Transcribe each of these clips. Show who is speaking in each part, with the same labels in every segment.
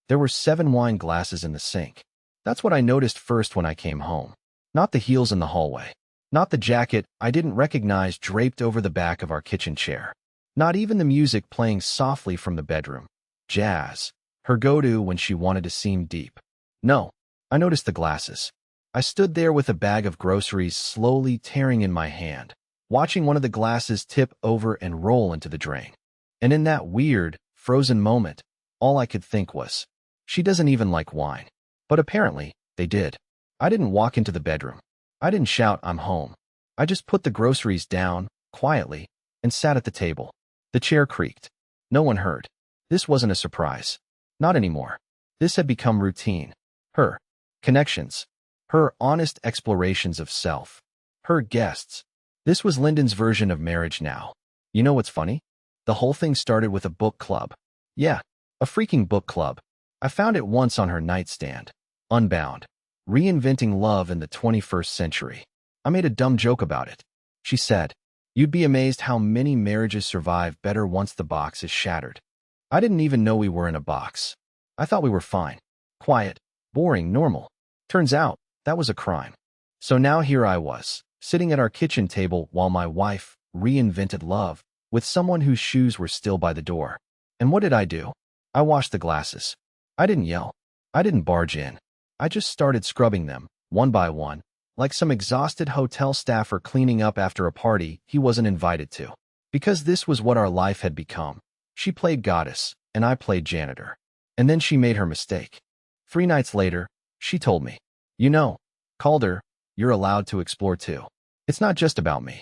Speaker 1: There were 7 wine glasses in the sink. That's what I noticed first when I came home. Not the heels in the hallway. Not the jacket I didn't recognize draped over the back of our kitchen chair. Not even the music playing softly from the bedroom. Jazz, her go-to when she wanted to seem deep. No, I noticed the glasses. I stood there with a bag of groceries slowly tearing in my hand, watching one of the glasses tip over and roll into the drain. And in that weird, frozen moment, all I could think was, she doesn't even like wine. But apparently, they did. I didn't walk into the bedroom. I didn't shout, "I'm home." I just put the groceries down, quietly, and sat at the table. The chair creaked. No one heard. This wasn't a surprise. Not anymore. This had become routine. Her connections. Her honest explorations of self. Her guests. This was Lyndon's version of marriage now. You know what's funny? The whole thing started with a book club. Yeah, a freaking book club. I found it once on her nightstand. Unbound. Reinventing Love in the 21st Century. I made a dumb joke about it. She said, "You'd be amazed how many marriages survive better once the box is shattered." I didn't even know we were in a box. I thought we were fine. Quiet. Boring. Normal. Turns out, that was a crime. So now here I was, sitting at our kitchen table while my wife reinvented love with someone whose shoes were still by the door. And what did I do? I washed the glasses. I didn't yell. I didn't barge in. I just started scrubbing them, one by one, like some exhausted hotel staffer cleaning up after a party he wasn't invited to. Because this was what our life had become. She played goddess, and I played janitor. And then she made her mistake. 3 nights later, she told me, "You know, Calder, you're allowed to explore too. It's not just about me."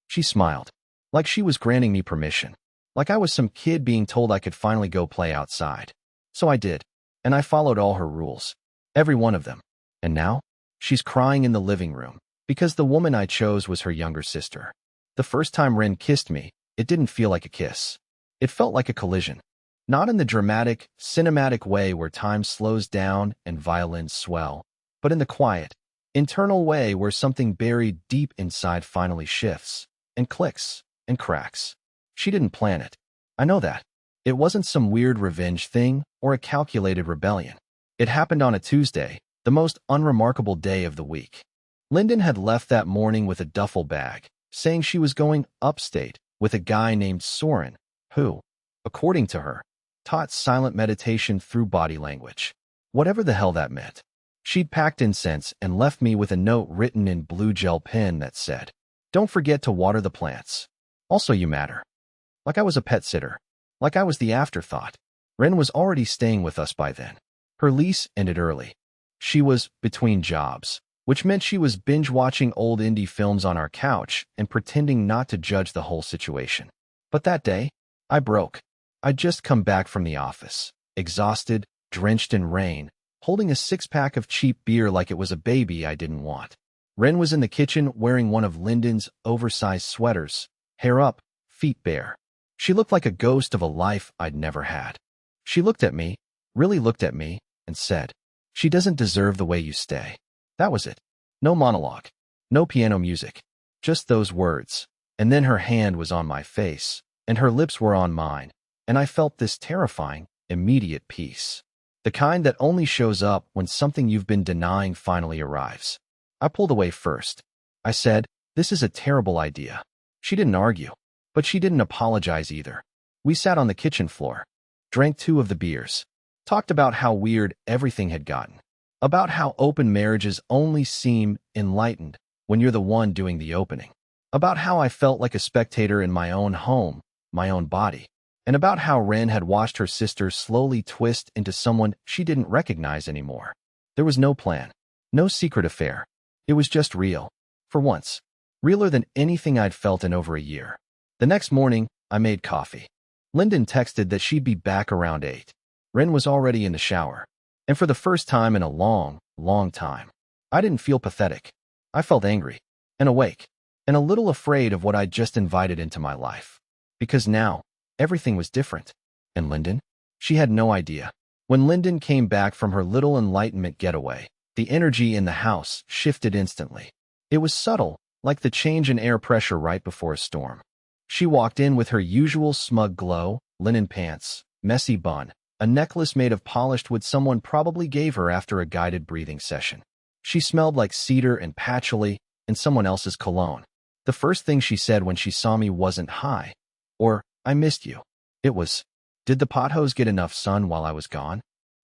Speaker 1: She smiled, like she was granting me permission, like I was some kid being told I could finally go play outside. So I did, and I followed all her rules. Every one of them. And now, she's crying in the living room, because the woman I chose was her younger sister. The first time Ren kissed me, it didn't feel like a kiss. It felt like a collision. Not in the dramatic, cinematic way where time slows down and violins swell, but in the quiet, internal way where something buried deep inside finally shifts, and clicks, and cracks. She didn't plan it. I know that. It wasn't some weird revenge thing or a calculated rebellion. It happened on a Tuesday, the most unremarkable day of the week. Lyndon had left that morning with a duffel bag, saying she was going upstate with a guy named Soren, who, according to her, taught silent meditation through body language. Whatever the hell that meant. She'd packed incense and left me with a note written in blue gel pen that said, "Don't forget to water the plants. Also, you matter." Like I was a pet sitter. Like I was the afterthought. Ren was already staying with us by then. Her lease ended early. She was between jobs, which meant she was binge-watching old indie films on our couch and pretending not to judge the whole situation. But that day, I broke. I'd just come back from the office, exhausted, drenched in rain, holding a 6-pack of cheap beer like it was a baby I didn't want. Ren was in the kitchen wearing one of Lyndon's oversized sweaters, hair up, feet bare. She looked like a ghost of a life I'd never had. She looked at me, really looked at me, and said, "She doesn't deserve the way you stay." That was it. No monologue. No piano music. Just those words. And then her hand was on my face, and her lips were on mine, and I felt this terrifying, immediate peace. The kind that only shows up when something you've been denying finally arrives. I pulled away first. I said, "This is a terrible idea." She didn't argue, but she didn't apologize either. We sat on the kitchen floor, drank 2 of the beers, talked about how weird everything had gotten, about how open marriages only seem enlightened when you're the one doing the opening, about how I felt like a spectator in my own home, my own body, and about how Ren had watched her sister slowly twist into someone she didn't recognize anymore. There was no plan, no secret affair. It was just real. For once. Realer than anything I'd felt in over a year. The next morning, I made coffee. Lyndon texted that she'd be back around 8. Ren was already in the shower. And for the first time in a long, long time, I didn't feel pathetic. I felt angry, and awake, and a little afraid of what I'd just invited into my life. Because now, everything was different. And Lyndon? She had no idea. When Lyndon came back from her little enlightenment getaway, the energy in the house shifted instantly. It was subtle, like the change in air pressure right before a storm. She walked in with her usual smug glow, linen pants, messy bun, A necklace made of polished wood someone probably gave her after a guided breathing session. She smelled like cedar and patchouli and someone else's cologne. The first thing she said when she saw me wasn't hi, or I missed you. It was, did the potholes get enough sun while I was gone?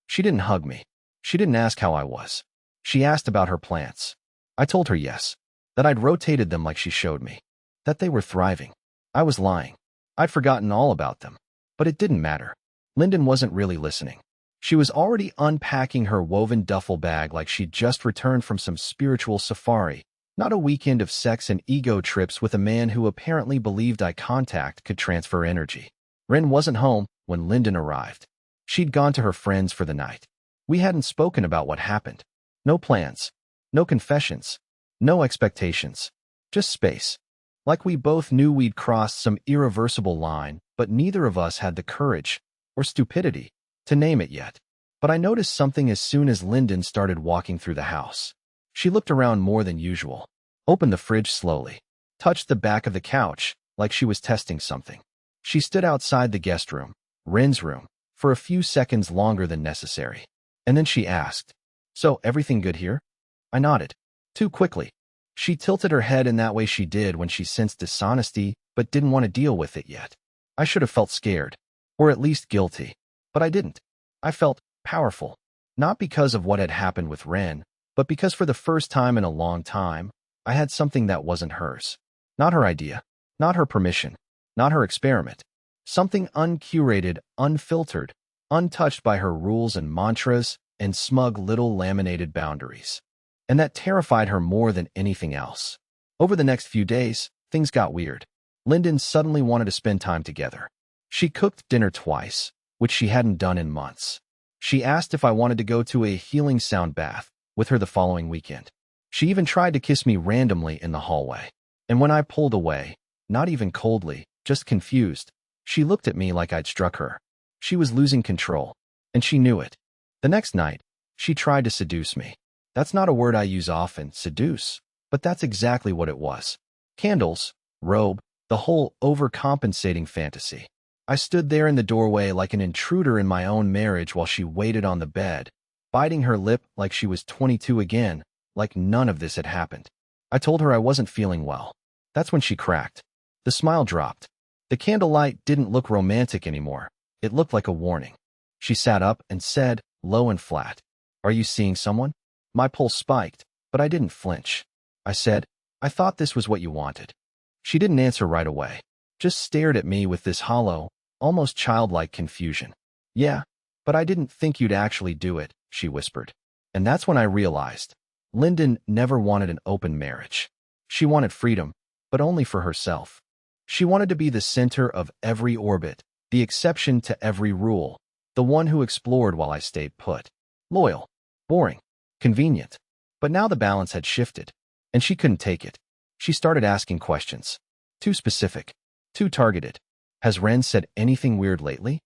Speaker 1: She didn't hug me. She didn't ask how I was. She asked about her plants. I told her yes, that I'd rotated them like she showed me, that they were thriving. I was lying. I'd forgotten all about them. But it didn't matter. Lyndon wasn't really listening. She was already unpacking her woven duffel bag like she'd just returned from some spiritual safari, not a weekend of sex and ego trips with a man who apparently believed eye contact could transfer energy. Ren wasn't home when Lyndon arrived. She'd gone to her friends for the night. We hadn't spoken about what happened. No plans. No confessions. No expectations. Just space. Like we both knew we'd crossed some irreversible line, but neither of us had the courage, or stupidity, to name it yet. But I noticed something as soon as Lyndon started walking through the house. She looked around more than usual, opened the fridge slowly, touched the back of the couch like she was testing something. She stood outside the guest room, Ren's room, for a few seconds longer than necessary. And then she asked, "So, everything good here?" I nodded. Too quickly. She tilted her head in that way she did when she sensed dishonesty but didn't want to deal with it yet. I should have felt scared, or at least guilty. But I didn't. I felt powerful, not because of what had happened with Ren, but because for the first time in a long time, I had something that wasn't hers. Not her idea, not her permission, not her experiment. Something uncurated, unfiltered, untouched by her rules and mantras and smug little laminated boundaries. And that terrified her more than anything else. Over the next few days, things got weird. Lyndon suddenly wanted to spend time together. She cooked dinner twice, which she hadn't done in months. She asked if I wanted to go to a healing sound bath with her the following weekend. She even tried to kiss me randomly in the hallway. And when I pulled away, not even coldly, just confused, she looked at me like I'd struck her. She was losing control, and she knew it. The next night, she tried to seduce me. That's not a word I use often, seduce, but that's exactly what it was. Candles, robe, the whole overcompensating fantasy. I stood there in the doorway like an intruder in my own marriage while she waited on the bed, biting her lip like she was 22 again, like none of this had happened. I told her I wasn't feeling well. That's when she cracked. The smile dropped. The candlelight didn't look romantic anymore. It looked like a warning. She sat up and said, low and flat, "Are you seeing someone?" My pulse spiked, but I didn't flinch. I said, "I thought this was what you wanted." She didn't answer right away, just stared at me with this hollow, almost childlike confusion. "Yeah, but I didn't think you'd actually do it," she whispered. And that's when I realized, Lyndon never wanted an open marriage. She wanted freedom, but only for herself. She wanted to be the center of every orbit, the exception to every rule, the one who explored while I stayed put. Loyal, boring, convenient. But now the balance had shifted, and she couldn't take it. She started asking questions. Too specific, too targeted. "Has Ren said anything weird lately?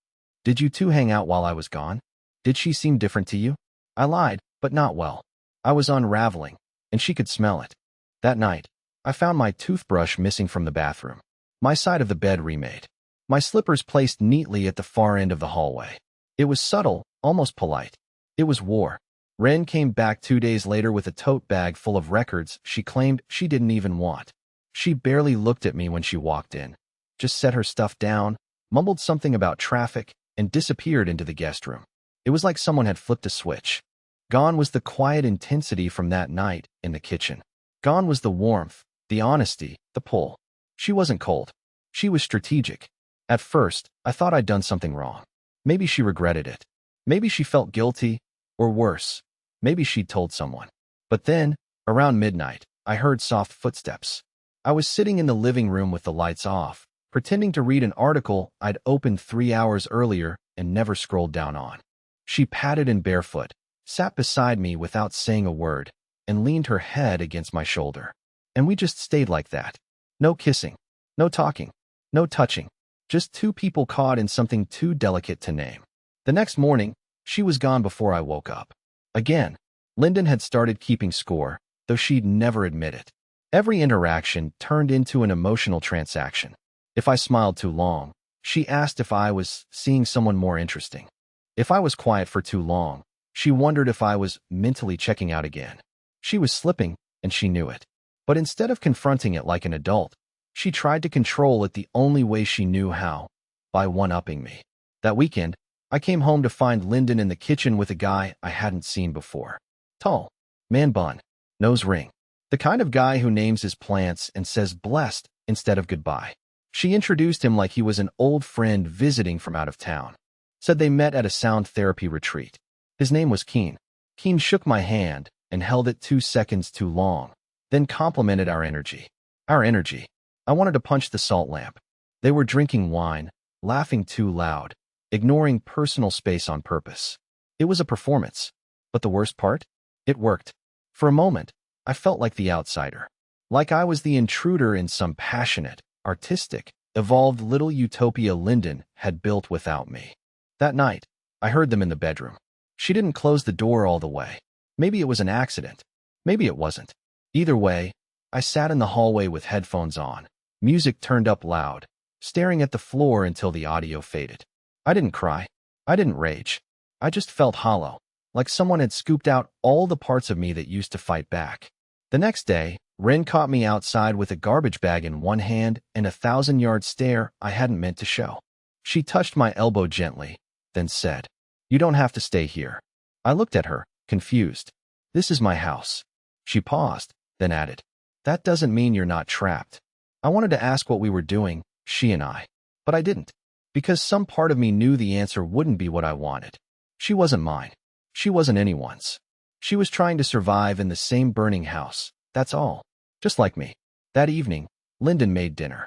Speaker 1: Did you two hang out while I was gone? Did she seem different to you?" I lied, but not well. I was unraveling, and she could smell it. That night, I found my toothbrush missing from the bathroom, my side of the bed remade, my slippers placed neatly at the far end of the hallway. It was subtle, almost polite. It was war. Ren came back 2 days later with a tote bag full of records she claimed she didn't even want. She barely looked at me when she walked in, just set her stuff down, mumbled something about traffic, and disappeared into the guest room. It was like someone had flipped a switch. Gone was the quiet intensity from that night in the kitchen. Gone was the warmth, the honesty, the pull. She wasn't cold. She was strategic. At first, I thought I'd done something wrong. Maybe she regretted it. Maybe she felt guilty, or worse, maybe she'd told someone. But then, around midnight, I heard soft footsteps. I was sitting in the living room with the lights off, pretending to read an article I'd opened 3 hours earlier and never scrolled down on. She padded in barefoot, sat beside me without saying a word, and leaned her head against my shoulder. And we just stayed like that. No kissing, no talking, no touching, just two people caught in something too delicate to name. The next morning, she was gone before I woke up. Again, Lyndon had started keeping score, though she'd never admit it. Every interaction turned into an emotional transaction. If I smiled too long, she asked if I was seeing someone more interesting. If I was quiet for too long, she wondered if I was mentally checking out again. She was slipping, and she knew it. But instead of confronting it like an adult, she tried to control it the only way she knew how, by one-upping me. That weekend, I came home to find Lyndon in the kitchen with a guy I hadn't seen before. Tall, man bun, nose ring. The kind of guy who names his plants and says blessed instead of goodbye. She introduced him like he was an old friend visiting from out of town. Said they met at a sound therapy retreat. His name was Keen. Keen shook my hand and held it 2 seconds too long, then complimented our energy. Our energy. I wanted to punch the salt lamp. They were drinking wine, laughing too loud, ignoring personal space on purpose. It was a performance. But the worst part? It worked. For a moment, I felt like the outsider. Like I was the intruder in some passionate, artistic, evolved little utopia Lyndon had built without me. That night, I heard them in the bedroom. She didn't close the door all the way. Maybe it was an accident. Maybe it wasn't. Either way, I sat in the hallway with headphones on, music turned up loud, staring at the floor until the audio faded. I didn't cry. I didn't rage. I just felt hollow, like someone had scooped out all the parts of me that used to fight back. The next day, Ren caught me outside with a garbage bag in one hand and a 1,000-yard stare I hadn't meant to show. She touched my elbow gently, then said, "You don't have to stay here." I looked at her, confused. "This is my house." She paused, then added, "That doesn't mean you're not trapped." I wanted to ask what we were doing, she and I, but I didn't, because some part of me knew the answer wouldn't be what I wanted. She wasn't mine. She wasn't anyone's. She was trying to survive in the same burning house, that's all. Just like me. That evening, Lyndon made dinner.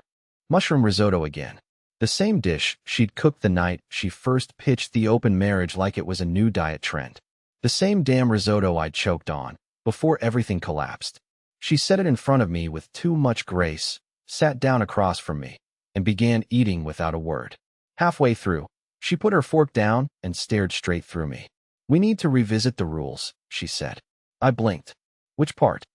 Speaker 1: Mushroom risotto again. The same dish she'd cooked the night she first pitched the open marriage like it was a new diet trend. The same damn risotto I'd choked on, before everything collapsed. She set it in front of me with too much grace, sat down across from me, and began eating without a word. Halfway through, she put her fork down and stared straight through me. "We need to revisit the rules," she said. I blinked. "Which part?"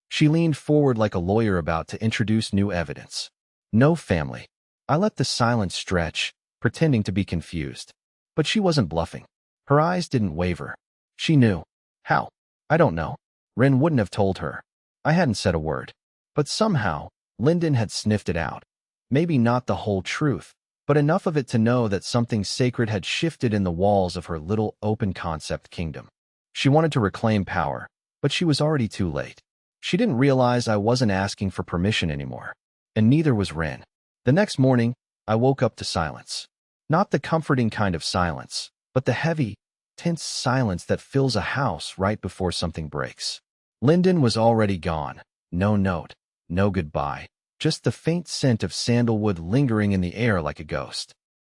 Speaker 1: She leaned forward like a lawyer about to introduce new evidence. "No family." I let the silence stretch, pretending to be confused. But she wasn't bluffing. Her eyes didn't waver. She knew. How? I don't know. Ren wouldn't have told her. I hadn't said a word. But somehow, Lyndon had sniffed it out. Maybe not the whole truth, but enough of it to know that something sacred had shifted in the walls of her little open-concept kingdom. She wanted to reclaim power, but she was already too late. She didn't realize I wasn't asking for permission anymore. And neither was Ren. The next morning, I woke up to silence. Not the comforting kind of silence, but the heavy, tense silence that fills a house right before something breaks. Lyndon was already gone. No note, no goodbye, just the faint scent of sandalwood lingering in the air like a ghost.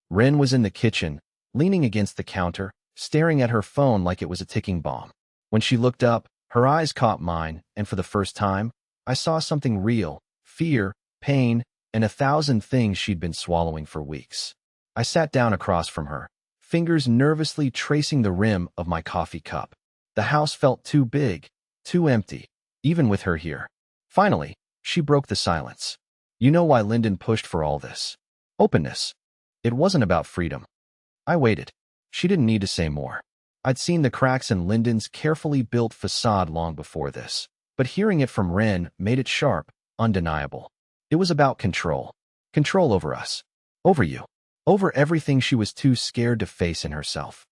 Speaker 1: Ren was in the kitchen, leaning against the counter, staring at her phone like it was a ticking bomb. When she looked up, her eyes caught mine, and for the first time, I saw something real: fear, pain, and 1,000 things she'd been swallowing for weeks. I sat down across from her, fingers nervously tracing the rim of my coffee cup. The house felt too big, too empty, even with her here. Finally, she broke the silence. "You know why Lyndon pushed for all this? Openness. It wasn't about freedom." I waited. She didn't need to say more. I'd seen the cracks in Lyndon's carefully built facade long before this, but hearing it from Ren made it sharp, undeniable. It was about control. Control over us. Over you. Over everything she was too scared to face in herself.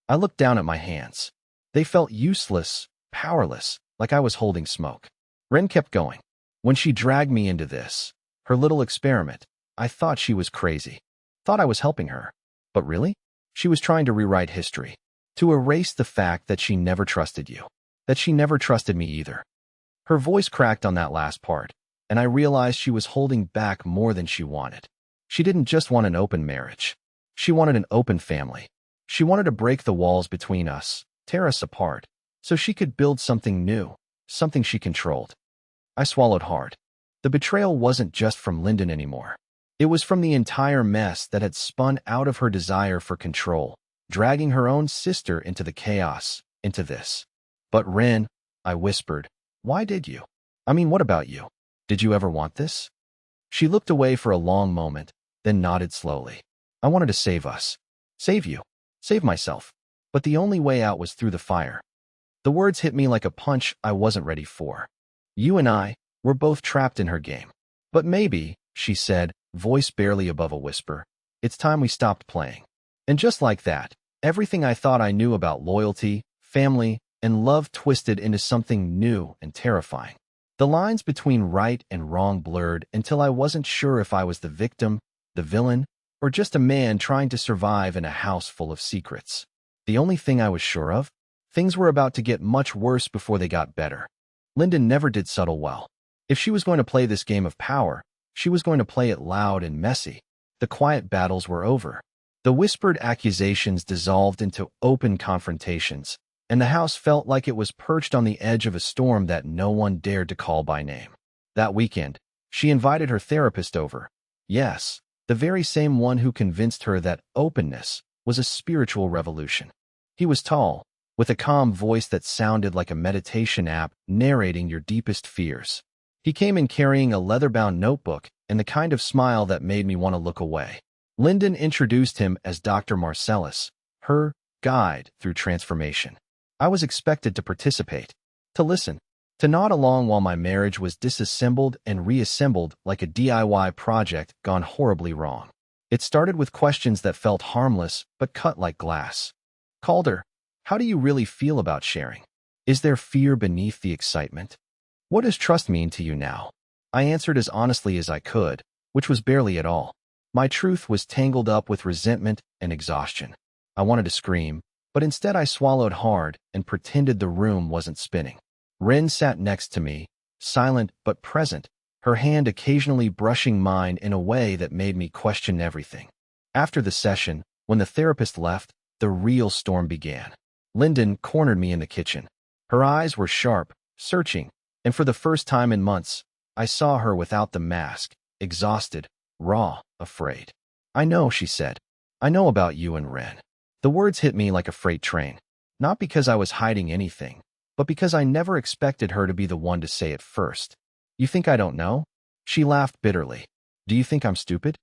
Speaker 1: I looked down at my hands. They felt useless, powerless, like I was holding smoke. Ren kept going. When she dragged me into this, her little experiment, I thought she was crazy. Thought I was helping her. But really? She was trying to rewrite history. To erase the fact that she never trusted you. That she never trusted me either. Her voice cracked on that last part, and I realized she was holding back more than she wanted. She didn't just want an open marriage. She wanted an open family. She wanted to break the walls between us, tear us apart, so she could build something new, something she controlled. I swallowed hard. The betrayal wasn't just from Lyndon anymore. It was from the entire mess that had spun out of her desire for control, dragging her own sister into the chaos, into this. "But Ren," I whispered, "why did you? I mean, what about you? Did you ever want this?" She looked away for a long moment, then nodded slowly. "I wanted to save us. Save you. Save myself. But the only way out was through the fire. The words hit me like a punch I wasn't ready for. You and I, we're both trapped in her game. But maybe, she said, voice barely above a whisper, it's time we stopped playing. And just like that, everything I thought I knew about loyalty, family, and love twisted into something new and terrifying. The lines between right and wrong blurred until I wasn't sure if I was the victim, the villain, or just a man trying to survive in a house full of secrets. The only thing I was sure of? Things were about to get much worse before they got better. Lyndon never did settle well. If she was going to play this game of power, she was going to play it loud and messy. The quiet battles were over. The whispered accusations dissolved into open confrontations, and the house felt like it was perched on the edge of a storm that no one dared to call by name. That weekend, she invited her therapist over. Yes, the very same one who convinced her that openness was a spiritual revolution. He was tall, with a calm voice that sounded like a meditation app narrating your deepest fears. He came in carrying a leather-bound notebook and the kind of smile that made me want to look away. Lyndon introduced him as Dr. Marcellus, her guide through transformation. I was expected to participate, to listen, to nod along while my marriage was disassembled and reassembled like a DIY project gone horribly wrong. It started with questions that felt harmless but cut like glass. Calder, how do you really feel about sharing? Is there fear beneath the excitement? What does trust mean to you now? I answered as honestly as I could, which was barely at all. My truth was tangled up with resentment and exhaustion. I wanted to scream, but instead I swallowed hard and pretended the room wasn't spinning. Ren sat next to me, silent but present, her hand occasionally brushing mine in a way that made me question everything. After the session, when the therapist left, the real storm began. Lyndon cornered me in the kitchen. Her eyes were sharp, searching, and for the first time in months, I saw her without the mask, exhausted, raw, afraid. I know, she said. I know about you and Ren. The words hit me like a freight train, not because I was hiding anything, but because I never expected her to be the one to say it first. You think I don't know? She laughed bitterly. Do you think I'm stupid?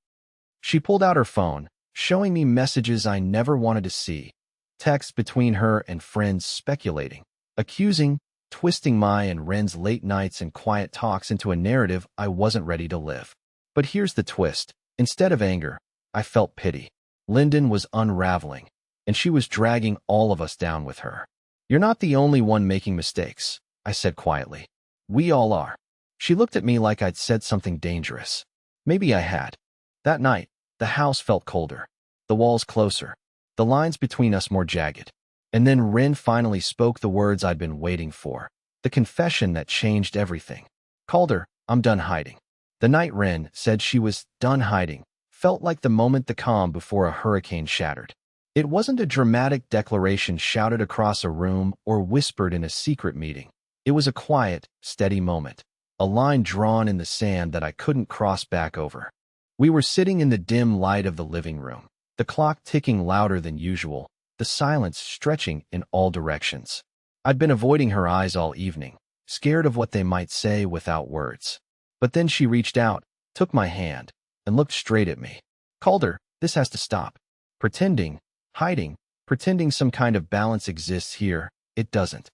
Speaker 1: She pulled out her phone, showing me messages I never wanted to see, texts between her and friends speculating, accusing, twisting my and Ren's late nights and quiet talks into a narrative I wasn't ready to live. But here's the twist. Instead of anger, I felt pity. Lyndon was unraveling, and she was dragging all of us down with her. You're not the only one making mistakes, I said quietly. We all are. She looked at me like I'd said something dangerous. Maybe I had. That night, the house felt colder, the walls closer, the lines between us more jagged. And then Ren finally spoke the words I'd been waiting for, the confession that changed everything. Calder, I'm done hiding. The night Ren said she was done hiding felt like the moment the calm before a hurricane shattered. It wasn't a dramatic declaration shouted across a room or whispered in a secret meeting. It was a quiet, steady moment, a line drawn in the sand that I couldn't cross back over. We were sitting in the dim light of the living room, the clock ticking louder than usual, the silence stretching in all directions. I'd been avoiding her eyes all evening, scared of what they might say without words. But then she reached out, took my hand, and looked straight at me. Calder, this has to stop. Pretending, hiding, pretending some kind of balance exists here, it doesn't.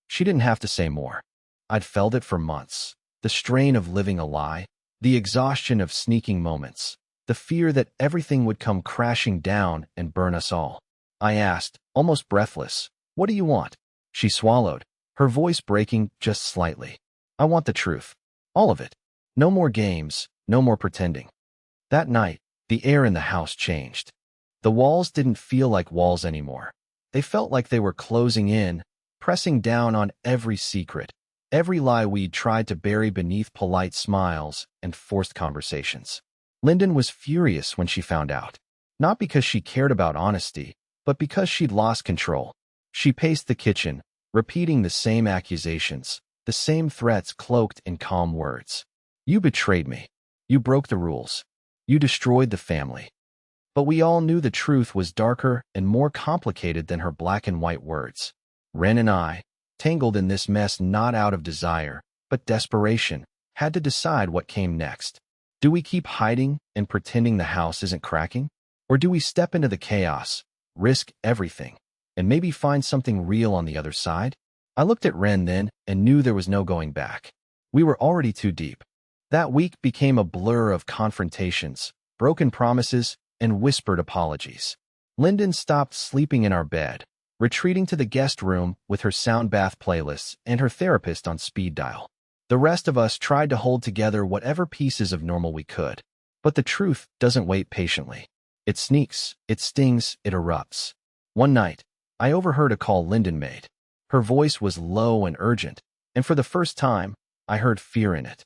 Speaker 1: She didn't have to say more. I'd felt it for months. The strain of living a lie, the exhaustion of sneaking moments, the fear that everything would come crashing down and burn us all. I asked, almost breathless, what do you want? She swallowed, her voice breaking just slightly. I want the truth. All of it. No more games, no more pretending. That night, the air in the house changed. The walls didn't feel like walls anymore. They felt like they were closing in, pressing down on every secret, every lie we'd tried to bury beneath polite smiles and forced conversations. Lyndon was furious when she found out. Not because she cared about honesty, but because she'd lost control. She paced the kitchen, repeating the same accusations, the same threats cloaked in calm words. You betrayed me. You broke the rules. You destroyed the family. But we all knew the truth was darker and more complicated than her black and white words. Ren and I, tangled in this mess not out of desire, but desperation, had to decide what came next. Do we keep hiding and pretending the house isn't cracking? Or do we step into the chaos, risk everything, and maybe find something real on the other side? I looked at Ren then and knew there was no going back. We were already too deep. That week became a blur of confrontations, broken promises, and whispered apologies. Lyndon stopped sleeping in our bed, retreating to the guest room with her sound bath playlists and her therapist on speed dial. The rest of us tried to hold together whatever pieces of normal we could. But the truth doesn't wait patiently. It sneaks, it stings, it erupts. One night, I overheard a call Lyndon made. Her voice was low and urgent, and for the first time, I heard fear in it.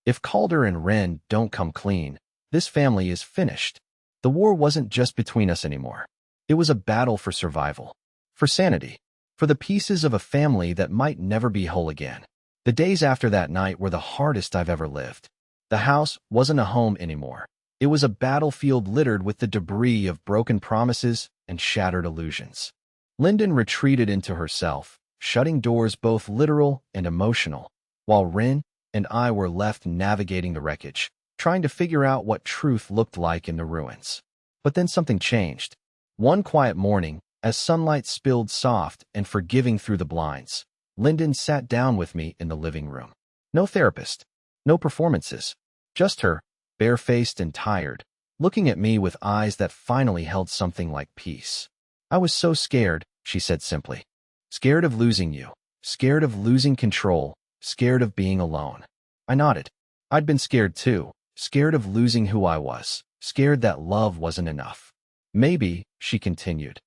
Speaker 1: If Calder and Ren don't come clean, this family is finished. The war wasn't just between us anymore. It was a battle for survival, for sanity, for the pieces of a family that might never be whole again. The days after that night were the hardest I've ever lived. The house wasn't a home anymore. It was a battlefield littered with the debris of broken promises and shattered illusions. Lyndon retreated into herself, shutting doors both literal and emotional, while Ren and I were left navigating the wreckage, trying to figure out what truth looked like in the ruins. But then something changed. One quiet morning, as sunlight spilled soft and forgiving through the blinds, Lyndon sat down with me in the living room. No therapist, no performances, just her, bare-faced and tired, looking at me with eyes that finally held something like peace. "I was so scared," she said simply. "Scared of losing you, scared of losing control, scared of being alone." I nodded. I'd been scared too, scared of losing who I was, scared that love wasn't enough. "Maybe," she continued,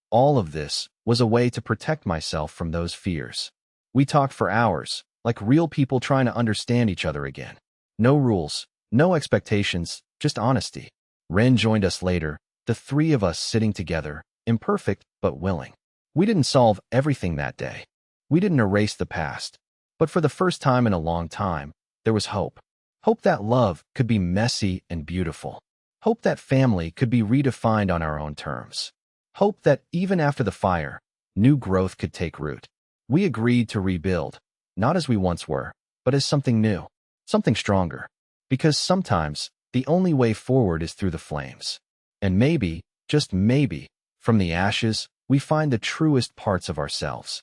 Speaker 1: all of this, was a way to protect myself from those fears." We talked for hours, like real people trying to understand each other again. No rules, no expectations, just honesty. Ren joined us later, the three of us sitting together, imperfect but willing. We didn't solve everything that day. We didn't erase the past. But for the first time in a long time, there was hope. Hope that love could be messy and beautiful. Hope that family could be redefined on our own terms. Hope that even after the fire, new growth could take root. We agreed to rebuild, not as we once were, but as something new, something stronger. Because sometimes, the only way forward is through the flames. And maybe, just maybe, from the ashes, we find the truest parts of ourselves.